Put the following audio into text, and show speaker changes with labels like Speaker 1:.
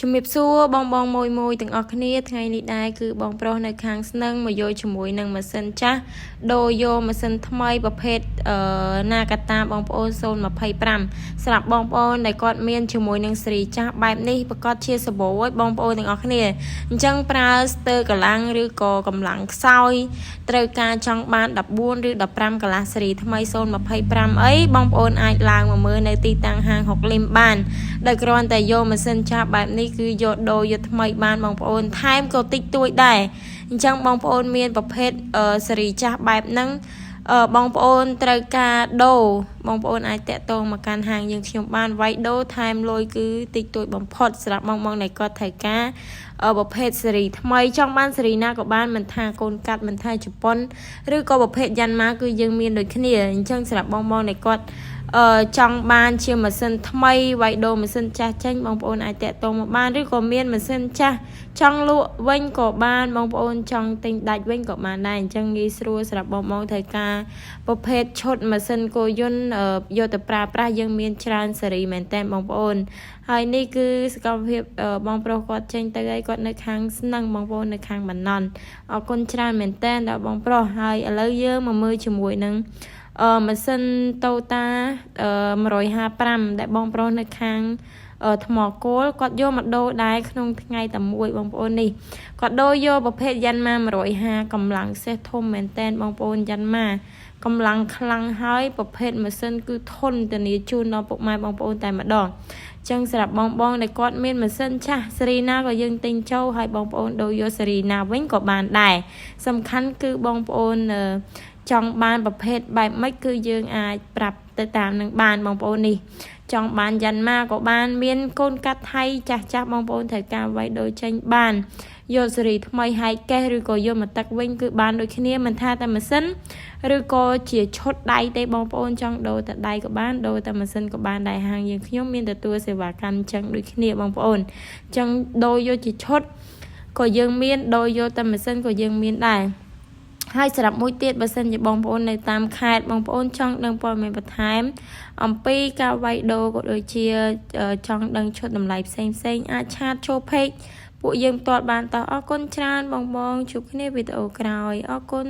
Speaker 1: ជំរាបសួរបងមួយទាំងអស់គ្នាថ្ងៃនេះដែរគឺបងប្រុសនៅខាងស្នឹងមកយកជាមួយនឹងម៉ាស៊ីនចាស់ដូរយកម៉ាស៊ីនថ្មីប្រភេទណាកាតាបងប្អូន025សម្រាប់បងប្អូនដែលគាត់មានជាមួយនឹងសេរីចាស់បែបនេះប្រកាសជាសបោឲ្យបងប្អូនទាំងអស់គ្នាអញ្ចឹងប្រើស្ទើរកម្លាំងឬក៏កម្លាំងខ្សោយត្រូវការចង់បាន14ឬ15កន្លះសេរីថ្មី025អីបងប្អូនអាចឡើងមកមើលនៅទីតាំងហាង6លីមបានដោយគ្រាន់តែយកម៉ាស៊ីនចាស់បែបនេះគឺយកដូរយកថ្មីបានបងប្អូនថែមក៏តិចតួចដែរអញ្ចឹងបងប្អូនមានប្រភេទសេរីចាស់បែបហ្នឹងបងប្អូនត្រូវការដូរបងប្អូនអាចតាក់ទងមកកាន់ហាងយើងខ្ញុំបានវាយដូរថែមលុយគឺតិចតួចបំផុតសម្រាប់បងដែលគាត់ត្រូវការប្រភេទសេរីថ្មីចង់បានសេរីណាក៏បានមិនថាកូនកាត់មិនថាជប៉ុនឬក៏ប្រភេទយ៉ាន់ម៉ាគឺយើងមានដូចគ្នាអញ្ចឹងសម្រាប់បងដែលគាត់ចង់បានជាម៉ាស៊ីនថ្មីវាយដូរម៉ាស៊ីនចាស់ចេញបងប្អូនអាចតាក់ទងមកបានឬក៏មានម៉ាស៊ីនចាស់ចង់លក់វិញក៏បានបងប្អូនចង់ទិញដាច់វិញក៏បានដែរអញ្ចឹងងាយស្រួលសម្រាប់បងត្រូវការប្រភេទឈុតម៉ាស៊ីនគោយន្តយកទៅប្រើប្រាស់យើងមានច្រើនសេរីមែនតើបងប្អូនហើយនេះគឺសកម្មភាពបងប្រុសគាត់ចេញទៅហើយគាត់នៅខាងស្នឹងបងប្អូននៅខាងបណ្ណន់អរគុណច្រើនមែនតើដល់បងប្រុសហើយឥឡូវយើងមកមើលជាមួយនឹងម៉ាស៊ីនតូតា155ដែលបងប្រុសនៅខាងថ្មគោលគាត់យកមកដូរដែរក្នុងថ្ងៃតែមួយបងប្អូននេះគាត់ដូរយកប្រភេទយ៉ាន់ម៉ា150កម្លាំងសេះធំមែនតែនបងប្អូនយ៉ាន់ម៉ាកម្លាំងខ្លាំងហើយប្រភេទម៉ាស៊ីនគឺធន់ធានាជូនដល់ពុកម៉ែបងប្អូនតែម្ដងចឹងសម្រាប់បងដែលគាត់មានម៉ាស៊ីនចាស់សេរីណាក៏យើងទិញចូលហើយបងប្អូនដូរយកសេរីណាវិញក៏បានដែរសំខាន់គឺបងប្អូនចង់បានប្រភេទបែបម៉េចគឺយើងអាចប្រាប់ទៅតាមនឹងបានបងប្អូននេះចង់បានយ៉ាន់ម៉ាក៏បានមានកូនកាត់ថៃចាស់បងប្អូនត្រូវការវាយដូរចេញបានយកសេរីថ្មីហែកកេះឬក៏យកមកទឹកវិញគឺបានដូចគ្នាមិនថាតែម៉ាស៊ីនឬក៏ជាឈុតដៃទេបងប្អូនចង់ដូរតែដៃក៏បានដូរតែម៉ាស៊ីនក៏បានដែរហាងយើងខ្ញុំមានទទួលសេវាកម្មចឹងដូចគ្នាបងប្អូនចឹងដូរយកជាឈុតក៏យើងមានដូរយកតែម៉ាស៊ីនក៏យើងមានដែរហើយសម្រាប់មួយទៀតបើសិនជាបងប្អូននៅតាមខេត្តបងប្អូនចង់ដឹងព័ត៌មានបន្ថែមអំពីការវាយដូរក៏ដូចជាចង់ដឹងឈុតតម្លៃផ្សេងអាចឆាតចូល page ពួកយើងផ្ទាល់បានតោះអរគុណច្រើនបងជួបគ្នាវីដេអូក្រោយអរគុណ